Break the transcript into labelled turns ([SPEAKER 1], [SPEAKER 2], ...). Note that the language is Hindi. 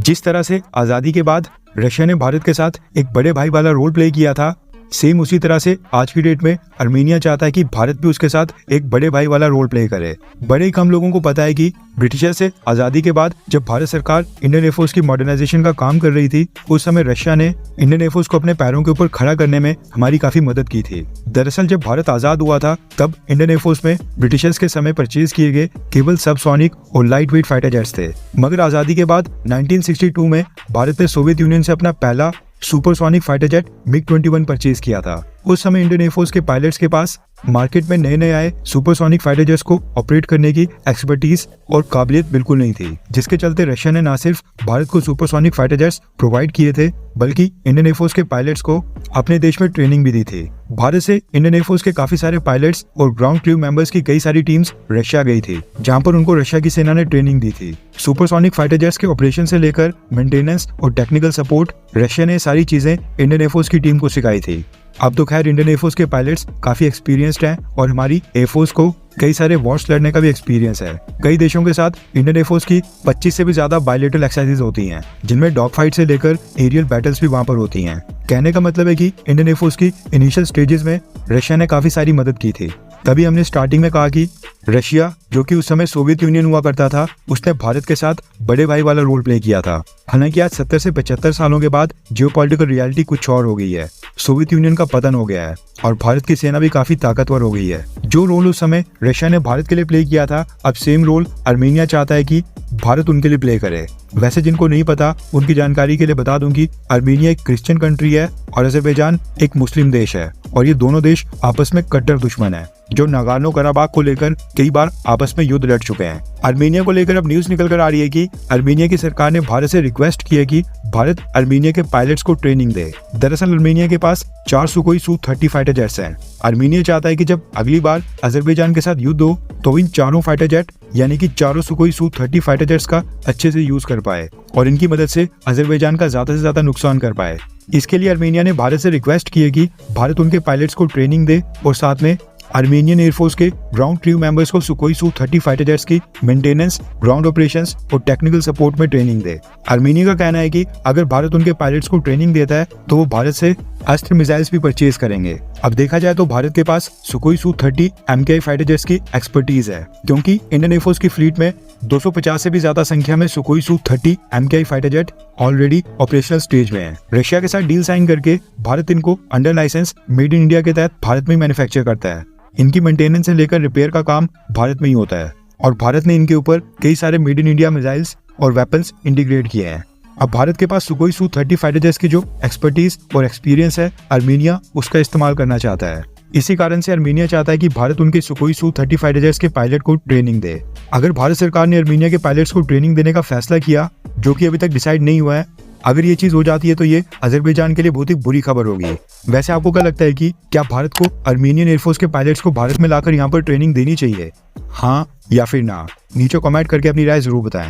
[SPEAKER 1] जिस तरह से आज़ादी के बाद रशिया ने भारत के साथ एक बड़े भाई वाला रोल प्ले किया था, सेम उसी तरह से आज की डेट में आर्मेनिया चाहता है कि भारत भी उसके साथ एक बड़े भाई वाला रोल प्ले करे। बड़े कम लोगों को पता है कि ब्रिटिशर से आज़ादी के बाद जब भारत सरकार इंडियन एयरफोर्स की मॉडर्नाइजेशन का काम कर रही थी, उस समय रशिया ने इंडियन एयरफोर्स को अपने पैरों के ऊपर खड़ा करने में हमारी काफी मदद की थी। दरअसल जब भारत आज़ाद हुआ था तब इंडियन एयरफोर्स में ब्रिटिशर्स के समय परचेज किए गए केवल सबसोनिक और लाइट वेट फाइटर जेट्स थे। मगर आज़ादी के बाद 1962 में भारत ने सोवियत यूनियन से अपना पहला supersonic fighter jet MiG-21 purchase किया था। उस समय इंडियन एयरफोर्स के पायलट्स के पास मार्केट में नए नए आए सुपरसोनिक फाइटर जेट्स को ऑपरेट करने की एक्सपर्टीज और काबिलियत बिल्कुल नहीं थी, जिसके चलते रशिया ने न सिर्फ भारत को सुपरसोनिक फाइटर जेट्स प्रोवाइड किए थे बल्कि इंडियन एयरफोर्स के पायलट्स को अपने देश में ट्रेनिंग भी दी थी। भारत से इंडियन एयरफोर्स के काफी सारे पायलट्स और ग्राउंड क्रू मेंबर्स की कई सारी टीम्स रशिया गई थी, जहां पर उनको रशिया की सेना ने ट्रेनिंग दी थी। सुपरसोनिक फाइटर जेट्स के ऑपरेशन से लेकर मेंटेनेंस और टेक्निकल सपोर्ट रशिया ने सारी चीजें इंडियन एयरफोर्स की टीम को सिखाई थी। अब तो खैर इंडियन एयरफोर्स के पायलट्स काफी एक्सपीरियंस्ड हैं और हमारी एयरफोर्स को कई सारे वॉर्स लड़ने का भी एक्सपीरियंस है। कई देशों के साथ इंडियन एयरफोर्स की 25 से भी ज्यादा बायलेटरल एक्सरसाइजेज होती हैं, जिनमें डॉग फाइट से लेकर एरियल बैटल्स भी वहां पर होती हैं। कहने का मतलब है कि इंडियन एयरफोर्स की इनिशियल स्टेजेस में रशिया ने काफी सारी मदद की थी। तभी हमने स्टार्टिंग में कहा कि रशिया, जो कि उस समय सोवियत यूनियन हुआ करता था, उसने भारत के साथ बड़े भाई वाला रोल प्ले किया था। हालांकि आज 70 से 75 सालों के बाद जियोपॉलिटिकल रियलिटी कुछ और हो गई है। सोवियत यूनियन का पतन हो गया है और भारत की सेना भी काफी ताकतवर हो गई है। जो रोल उस समय रशिया ने भारत के लिए प्ले किया था, अब सेम रोल आर्मेनिया चाहता है कि भारत उनके लिए प्ले करे। वैसे जिनको नहीं पता उनकी जानकारी के लिए बता दूं कि आर्मेनिया एक क्रिश्चियन कंट्री है और अजरबैजान एक मुस्लिम देश है, और ये दोनों देश आपस में कट्टर दुश्मन है, जो नागोर्नो कराबाख को लेकर कई बार आपस में युद्ध लड़ चुके हैं। आर्मेनिया को लेकर अब न्यूज निकल कर आ रही है कि आर्मेनिया की सरकार ने भारत से रिक्वेस्ट की है कि भारत आर्मेनिया के पायलट्स को ट्रेनिंग दे। दरअसल आर्मेनिया के पास 4 सुकोई Su-30 फाइटर जेट्स हैं। आर्मेनिया चाहता है कि जब अगली बार अजरबैजान के साथ युद्ध हो तो इन चारों फाइटर जेट यानी कि चारों सुकोई Su-30 फाइटर जेट्स का अच्छे से यूज कर पाए और इनकी मदद से अजरबैजान का ज्यादा से ज्यादा नुकसान कर पाए। इसके लिए आर्मेनिया ने भारत से रिक्वेस्ट की है कि भारत उनके पायलट्स को ट्रेनिंग दे और साथ में आर्मेनियन एयरफोर्स के ग्राउंड क्रू मेंबर्स को सुकोई Su-30 फाइटर जेट्स की मेंटेनेंस, ग्राउंड ऑपरेशंस और टेक्निकल सपोर्ट में ट्रेनिंग दे। आर्मेनिया का कहना है कि अगर भारत उनके पायलट्स को ट्रेनिंग देता है तो वो भारत से अस्त्र मिसाइल्स भी परचेज करेंगे। अब देखा जाए तो भारत के पास Sukhoi Su-30 MKI fighter jets की एक्सपर्टीज है, क्योंकि इंडियन एयरफोर्स की फ्लीट में 250 से भी ज्यादा संख्या में सुकोई Su-30 MKI fighter jet already operational stage में है। रशिया के साथ डील साइन करके भारत इनको under licence made in India के तहत भारत में मैन्युफैक्चर करता है। इनकी मेंटेनेंस से लेकर रिपेयर का काम भारत में ही होता है और भारत ने इनके ऊपर कई सारे मेड इन इंडिया मिसाइल्स और वेपन्स इंटीग्रेट किए हैं। अब भारत के पास सुकोई Su-30 फाइटर जेट्स की जो एक्सपर्टीज और एक्सपीरियंस है, आर्मेनिया उसका इस्तेमाल करना चाहता है। इसी कारण से आर्मेनिया चाहता है कि भारत उनके सुकोई Su-30 फाइटर जेट्स के पायलट को ट्रेनिंग दे। अगर भारत सरकार ने आर्मेनिया के पायलट्स को ट्रेनिंग देने का फैसला किया, जो कि अभी तक डिसाइड नहीं हुआ है, अगर ये चीज हो जाती है तो ये अजरबैजान के लिए बहुत ही बुरी खबर होगी। वैसे आपको क्या लगता है कि क्या भारत को आर्मेनियन एयरफोर्स के पायलट्स को भारत में लाकर यहाँ पर ट्रेनिंग देनी चाहिए, हाँ या फिर ना? नीचे कमेंट करके अपनी राय जरूर बताएं।